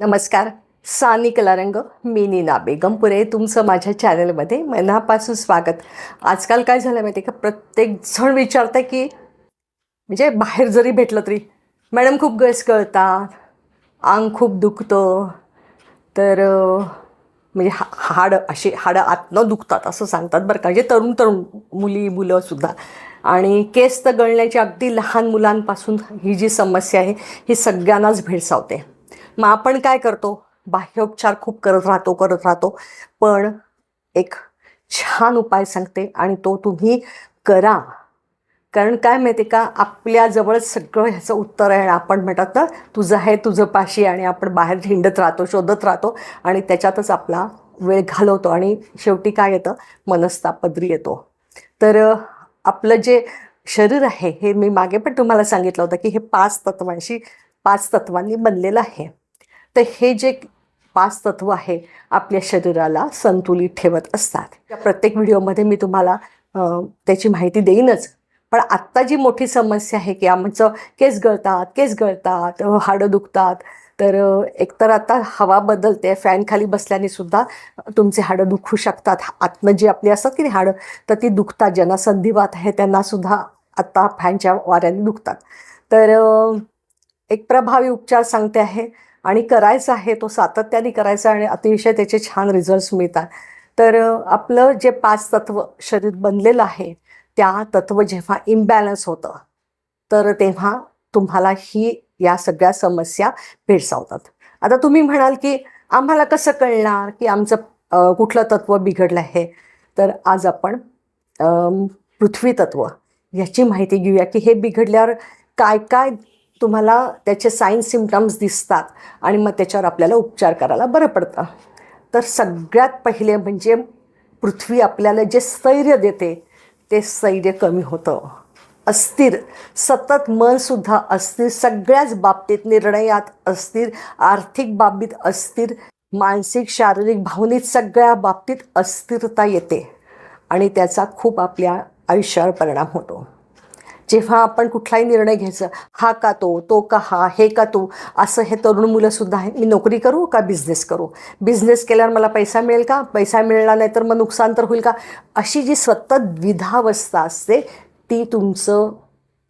नमस्कार. सानी कलारंग मी नीना बेगमपुरे तुमचं माझ्या चॅनलमध्ये मनापासून स्वागत. आजकाल काय झालं माहिती आहे का, प्रत्येक जण विचारतं की म्हणजे बाहेर जरी भेटलं तरी मॅडम खूप गॅस गळतात, अंग खूप दुखतं, तर म्हणजे हाडं आतनं दुखतात असं सांगतात बरं का. म्हणजे तरुण तरुण मुलंसुद्धा. आणि केस तर गळण्याची अगदी लहान मुलांपासून ही जी समस्या आहे ही सगळ्यांनाच भेडसावते. मग आपण काय करतो, बाह्योपचार खूप करत राहतो. पण एक छान उपाय सांगते आणि तो तुम्ही करा. कारण काय माहिती का, आपल्याजवळच सगळं ह्याचं उत्तर आहे. आपण म्हणतात ना, तुझं आहे तुझं पाशी, आणि आपण बाहेर हिंडत राहतो, शोधत राहतो आणि त्याच्यातच आपला वेळ घालवतो आणि शेवटी काय येतं, मनस्तापदरी येतो. तर आपलं जे शरीर आहे हे मी मागे पण तुम्हाला सांगितलं होतं की हे 5 तत्वांनी बनलेलं आहे. तर हे जे 5 तत्व आहे आपल्या शरीराला संतुलित ठेवत असतात. त्या प्रत्येक व्हिडिओमध्ये मी तुम्हाला त्याची माहिती देईनच. पण आत्ता जी मोठी समस्या आहे की आमचं केस गळतात, हाडं दुखतात. तर एकतर आता हवा बदलते, फॅन खाली बसल्याने सुद्धा तुमचे हाडं दुखू शकतात. आतनं जी आपली असतात की नाही हाडं, तर ती दुखतात. ज्यांना संधिवात आहे त्यांनासुद्धा आत्ता फॅनच्या वाऱ्याने दुखतात. तर एक प्रभावी उपचार सांगते आहे आणि करायचा आहे, तो सातत्याने करायचा आणि अतिशय त्याचे छान रिझल्ट्स मिळतात. तर आपलं जे 5 तत्व शरीर बनलेलं आहे, त्या तत्व जेव्हा इम्बॅलन्स होतं, तर तेव्हा तुम्हाला या सगळ्या समस्या भेडसावतात. आता तुम्ही म्हणाल की आम्हाला कसं कळणार की आमचं कुठलं तत्व बिघडलं आहे. तर आज आपण पृथ्वी तत्व याची माहिती घेऊया की हे बिघडल्यावर काय काय तुम्हाला त्याचे साईन सिम्पटम्स दिसतात आणि मग त्याच्यावर आपल्याला उपचार करायला बरं पडतं. तर सगळ्यात पहिले म्हणजे पृथ्वी आपल्याला जे स्थैर्य देते ते स्थैर्य कमी होतं. अस्थिर, सतत मनसुद्धा अस्थिर, सगळ्याच बाबतीत, निर्णयात अस्थिर, आर्थिक बाबतीत अस्थिर, मानसिक, शारीरिक, भावनिक सगळ्या बाबतीत अस्थिरता येते आणि त्याचा खूप आपल्या आयुष्यावर परिणाम होतो. जेव्हा आपण कुठलाही निर्णय घ्यायचा, हा का तो का हा, हे का तो, असं हे तरुण मुलंसुद्धा आहे. मी नोकरी करू का बिझनेस करू, बिझनेस केल्यावर मला पैसा मिळेल का, पैसा मिळणार नाही तर मग नुकसान तर होईल का, अशी जी सतत द्विधावस्था असते ती तुमचं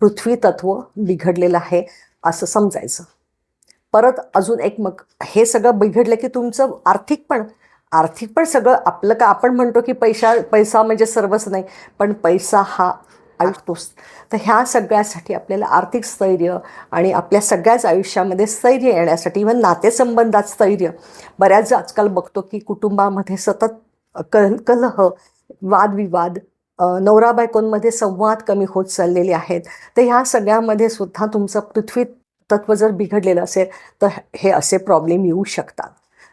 पृथ्वी तत्व बिघडलेलं आहे असं समजायचं. परत अजून एक, मग हे सगळं बिघडलं की तुमचं आर्थिक पण सगळं आपलं, का आपण म्हणतो की पैसा म्हणजे सर्वच नाही, पण पैसा हा आयुष्यच. तर ह्या सगळ्यासाठी आपल्याला आर्थिक स्थैर्य आणि आपल्या सगळ्याच आयुष्यामध्ये स्थैर्य येण्यासाठी, इव्हन नातेसंबंधात स्थैर्य, बऱ्याच आजकाल बघतो की कुटुंबामध्ये सतत कलह, वादविवाद, नवरा बायकोंमध्ये संवाद कमी होत चाललेले आहेत. तर ह्या सगळ्यामध्ये सुद्धा तुमचं पृथ्वी तत्व जर बिघडलेलं असेल तर हे असे प्रॉब्लेम येऊ शकतात.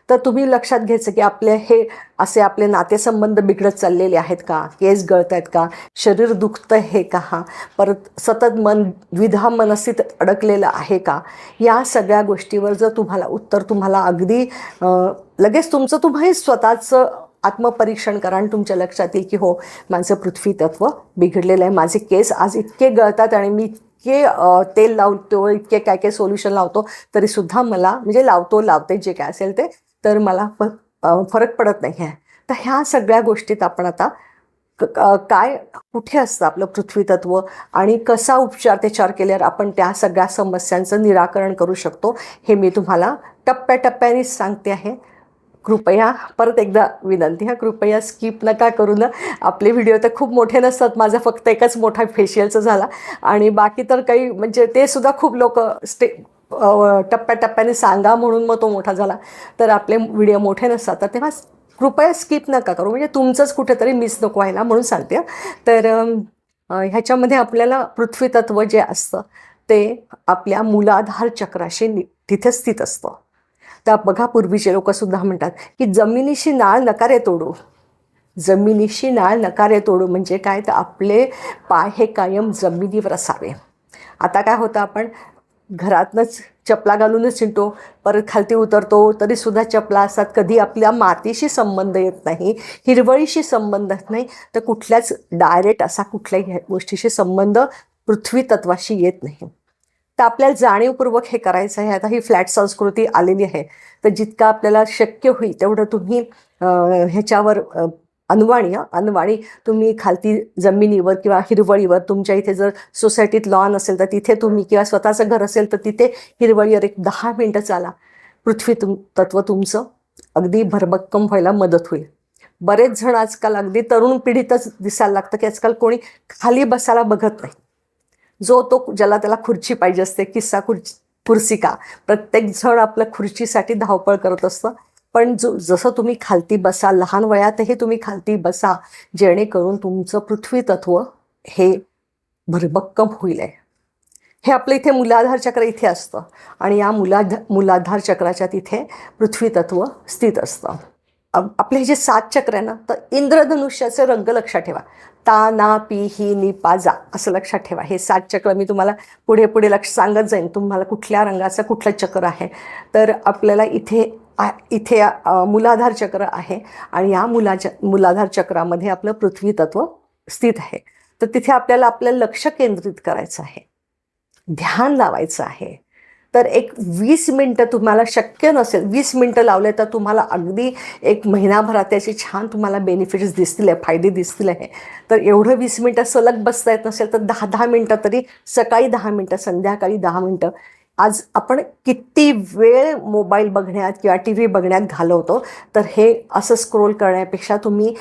तर तुम्ही लक्षात घ्यायचं की आपले नातेसंबंध बिघडत चाललेले आहेत का, केस गळत आहेत का, शरीर दुखतं आहे का, परत सतत मन द्विधा मनस्थित अडकलेलं आहे का, या सगळ्या गोष्टीवर जर तुम्हाला अगदी लगेच तुम्ही स्वतःचं आत्मपरीक्षण करा आणि तुमच्या लक्षात येईल की हो, माझं पृथ्वी तत्व बिघडलेलं आहे. माझे केस आज इतके गळतात आणि मी इतके तेल लावतो, इतके काय काय सोल्युशन लावतो, तरीसुद्धा मला म्हणजे लावते जे काय असेल ते, तर मला फरक पडत नाही आहे. तर ह्या सगळ्या गोष्टीत आपण आता कुठे असतं आपलं पृथ्वी तत्व आणि कसा उपचार त्याच्यावर केल्यावर आपण त्या सगळ्या समस्यांचं निराकरण करू शकतो, हे मी तुम्हाला टप्प्याटप्प्याने सांगते आहे. कृपया परत एकदा विनंती, कृपया स्किप नका करू ना. आपले व्हिडिओ तर खूप मोठे नसतात, माझा फक्त एकच मोठा फेशियलचा झाला आणि बाकी तर काही म्हणजे ते सुद्धा खूप लोक टप्प्याटप्प्याने सांगा म्हणून मग तो मोठा झाला. तर आपले व्हिडिओ मोठे नसतात, तर तेव्हा कृपया स्किप नका करू, म्हणजे तुमचंच कुठेतरी मिस नको व्हायला म्हणून सांगते. तर ह्याच्यामध्ये आपल्याला पृथ्वी तत्व जे असतं ते आपल्या मूलाधार चक्राशी तिथे स्थित असतं. तर बघा, पूर्वीचे लोकंसुद्धा म्हणतात की जमिनीशी नाळ नकारे तोडू म्हणजे काय, तर आपले पाय हे कायम जमिनीवर असावे. आता काय होतं, आपण घरातनंच चपला घालूनच हिंडतो, परत खालती उतरतो तरीसुद्धा चपला असतात. कधी आपल्या मातीशी संबंध येत नाही, हिरवळीशी संबंध येत नाही, तर कुठल्याच डायरेक्ट असा कुठल्याही गोष्टीशी संबंध पृथ्वी तत्वाशी येत नाही. तर आपल्याला जाणीवपूर्वक हे करायचं आहे. आता ही फ्लॅट संस्कृती आलेली आहे, तर जितकं आपल्याला शक्य होईल तेवढं तुम्ही ह्याच्यावर अनवाणी तुम्ही खालती जमिनीवर किंवा हिरवळीवर, तुमच्या इथे जर सोसायटीत लॉन असेल तर तिथे तुम्ही, किंवा स्वतःचं घर असेल तर तिथे हिरवळीवर एक 10 मिनटं चाला. पृथ्वी तत्व तुमचं अगदी भरभक्कम व्हायला मदत होईल. बरेच जण आजकाल अगदी तरुण पिढीतच दिसायला लागतं की आजकाल कोणी खाली बसायला बघत नाही. जो तो ज्याला त्याला खुर्ची पाहिजे असते, किस्सा कुर्सी का, प्रत्येक जण आपल्या खुर्चीसाठी धावपळ करत असतं. पण जसं तुम्ही खालती बसा, लहान वयातही तुम्ही खालती बसा, जेणेकरून तुमचं पृथ्वी तत्व हे भरभक्कम होईल. हे आपलं इथे मूलाधार चक्र इथे असतं आणि या मूलाधार चक्राच्या तिथे पृथ्वी तत्व स्थित असतं. आपले जे 7 चक्र आहे ना, तर इंद्रधनुष्याचे रंग लक्षात ठेवा. ता, ना, पी, ही, नि, पा, जा असं लक्षात ठेवा. हे 7 चक्र मी तुम्हाला पुढे पुढे सांगत जाईन तुम्हाला कुठल्या रंगाचं कुठलं चक्र आहे. तर आपल्याला इथे मूलाधार चक्र आहे आणि या मूलाधार चक्रामध्ये आपलं पृथ्वी तत्व स्थित आहे. तर तिथे आपल्याला आपलं लक्ष केंद्रित करायचं आहे, ध्यान लावायचं आहे. तर एक 20 मिनटं तुम्हाला शक्य नसेल, 20 मिनटं लावले तर तुम्हाला अगदी एक महिनाभरात त्याचे छान तुम्हाला बेनिफिट्स दिसतील, फायदे दिसतील आहे. तर एवढं 20 मिनटं सलग बसता येत नसेल तर 10-10 मिनटं तरी, सकाळी 10 मिनटं, संध्याकाळी 10 मिनटं. आज आपण किती वेळ मोबाईल बघण्यात किंवा टी व्ही बघण्यात घालवतो, तर हे असं स्क्रोल करण्यापेक्षा तुम्ही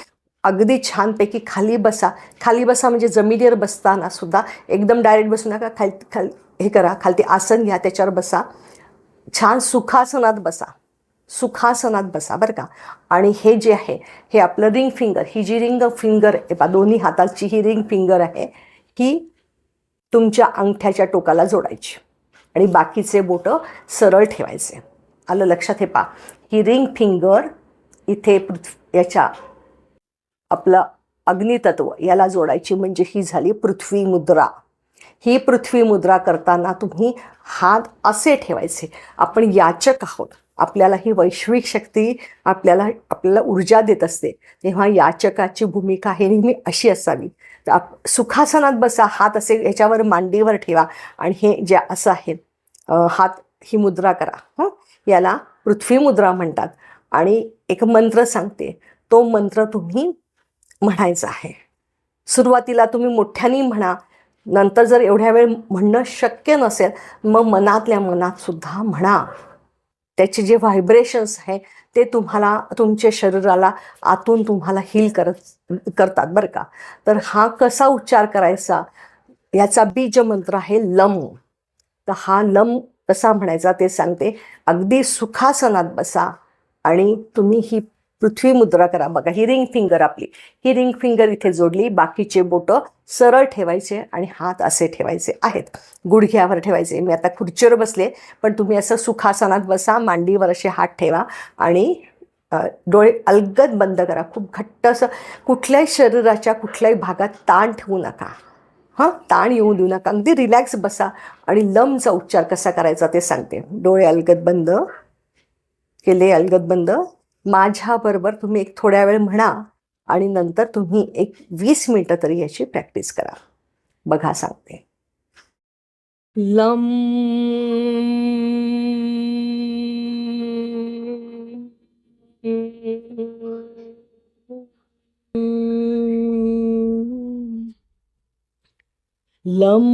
अगदी छानपैकी खाली बसा. खाली बसा म्हणजे जमिनीवर बसताना सुद्धा एकदम डायरेक्ट बसू नका, हे करा, खालती आसन घ्या, त्याच्यावर बसा, छान सुखासनात बसा बरं का. आणि हे जे आहे हे आपलं रिंग फिंगर, ही जी रिंग फिंगर आहे, दोन्ही हाताची ही रिंग फिंगर आहे, ही तुमच्या अंगठ्याच्या टोकाला जोडायची आणि बाकीचे बोटं सरळ ठेवायचे. आलं लक्षात? हे पहा, ही रिंग फिंगर इथे याच्या आपलं अग्नितत्व याला जोडायची, म्हणजे ही झाली पृथ्वी मुद्रा. ही पृथ्वी मुद्रा करताना तुम्ही हात असे ठेवायचे. आपण याचक आहोत, आपल्याला ही वैश्विक शक्ती आपल्याला ऊर्जा देत असते, तेव्हा याचकाची भूमिका हे नेहमी अशी असावी. तर सुखासनात बसा, हात असे ह्याच्यावर मांडीवर ठेवा आणि हे जे असं आहे हात, ही मुद्रा करा. याला पृथ्वी मुद्रा म्हणतात. आणि एक मंत्र सांगते, तो मंत्र तुम्ही म्हणायचा आहे. सुरुवातीला तुम्ही मोठ्याने म्हणा, नंतर जर एवढ्या वेळ म्हणणं शक्य नसेल मग मनातल्या मनात सुद्धा म्हणा. त्याचे जे व्हायब्रेशन्स आहे ते तुम्हाला, तुमच्या शरीराला आतून तुम्हाला हील करतात बरं का. तर हा कसा उच्चार करायचा, याचा बीज मंत्र आहे लम. तर हा लम कसा म्हणायचा ते सांगते. अगदी सुखासनात बसा आणि तुम्ही ही पृथ्वी मुद्रा करा. बघा, ही रिंग फिंगर आपली, ही रिंग फिंगर इथे जोडली, बाकीचे बोटं सरळ ठेवायचे आणि हात असे ठेवायचे आहेत, गुडघ्यावर ठेवायचे. मी आता खुर्चीवर बसले, पण तुम्ही असं सुखासनात बसा, मांडीवर असे हात ठेवा आणि डोळे अलगद बंद करा. खूप घट्ट असं कुठल्याही शरीराच्या कुठल्याही भागात ताण ठेवू नका, ताण येऊ देऊ नका. अगदी रिलॅक्स बसा आणि लमचा उच्चार कसा करायचा ते सांगते. डोळे अलगद बंद केले, अलगद बंद. माझ्याबरोबर तुम्ही एक थोड्या वेळ म्हणा आणि नंतर तुम्ही एक 20 मिनटं तरी याची प्रॅक्टिस करा. बघा, सांगते. Lump lump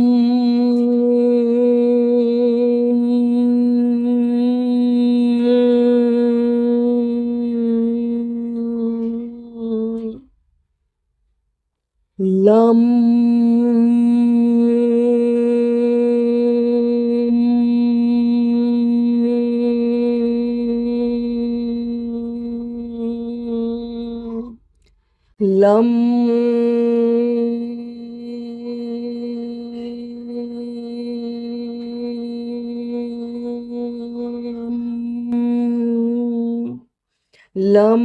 lump lump lump.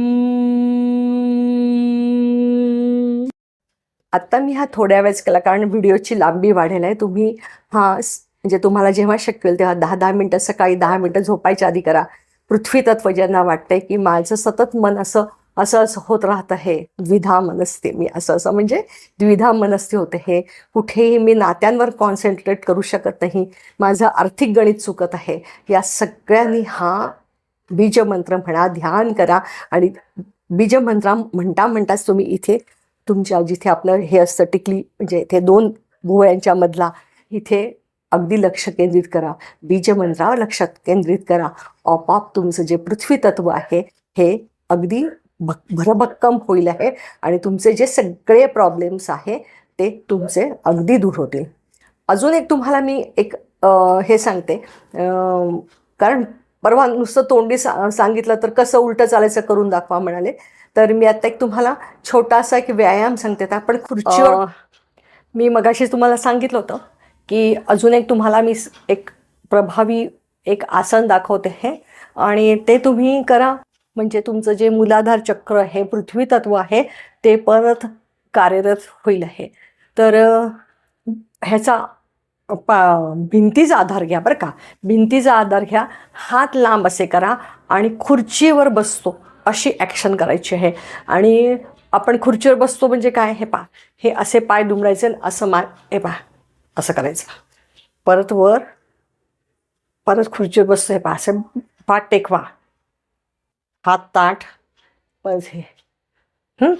आत्ता मी हा थोड्या वेळेस केला कारण व्हिडिओची लांबी वाढेल आहे. तुम्ही म्हणजे तुम्हाला जेव्हा शक्य होईल तेव्हा 10-10 मिनटं सकाळी, 10 मिनटं झोपायच्या आधी करा. पृथ्वी तत्व ज्यांना वाटतंय की माझं सतत मन असं असं असं होत राहतं हे द्विधा मनस्ते, मी असं असं म्हणजे द्विधा मनस्ते होते हे, कुठेही मी नात्यांवर कॉन्सन्ट्रेट करू शकत नाही, माझं आर्थिक गणित चुकत आहे. या सगळ्यांनी हा बीजमंत्र म्हणा, ध्यान करा आणि बीजमंत्र म्हणता म्हणताच तुम्ही इथे तुमच्या जिथे आपलं हे असतं टिकली म्हणजे इथे 2 भुवयांच्या मधला इथे अगदी लक्ष केंद्रित करा, बीजमंत्रावर लक्ष केंद्रित करा. आपोआप तुमचं जे पृथ्वी तत्व आहे हे अगदी भरभक्कम होईल आहे आणि तुमचे जे सगळे प्रॉब्लेम्स आहे ते तुमचे अगदी दूर होतील. अजून एक तुम्हाला मी एक हे सांगते, कारण परवा नुसतं तोंडी सांगितलं तर कसं उलटं चालायचं करून दाखवा म्हणाले, तर मी आता एक तुम्हाला छोटासा एक व्यायाम सांगते. तर आपण खुर्चीवर, मी मगाशी तुम्हाला सांगितलं होतं की अजून एक तुम्हाला मी एक प्रभावी एक आसन दाखवते आहे आणि ते तुम्ही करा, म्हणजे तुमचं जे मूलाधार चक्र आहे, पृथ्वी तत्व आहे ते परत कार्यरत होईल आहे. तर ह्याचा भिंतीचा आधार घ्या बरं का, भिंतीचा आधार घ्या, हात लांब असे करा आणि खुर्चीवर बसतो अशी ॲक्शन करायची आहे. आणि आपण खुर्चीवर बसतो म्हणजे काय, हे पहा, हे असे पाय दुमडायचे, असं हे पहा असं करायचं, परत वर, परत खुर्चीवर बसतो, हे पहा असे पाठ टेकवा, हात ताठ, परत हे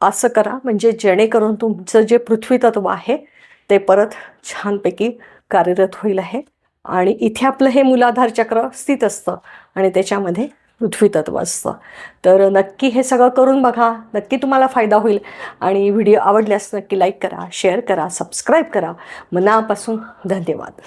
असं करा, म्हणजे जेणेकरून तुमचं जे पृथ्वी तत्व आहे ते परत छानपैकी कार्यरत होईल आहे. आणि इथे आपलं हे मूलाधार चक्र स्थित असतं आणि त्याच्यामध्ये पृथ्वी तत्व असतं. तर नक्की हे सगळं करून बघा, नक्की तुम्हाला फायदा होईल. आणि व्हिडिओ आवडल्यास नक्की लाईक करा, शेअर करा, सबस्क्राईब करा. मनापासून धन्यवाद.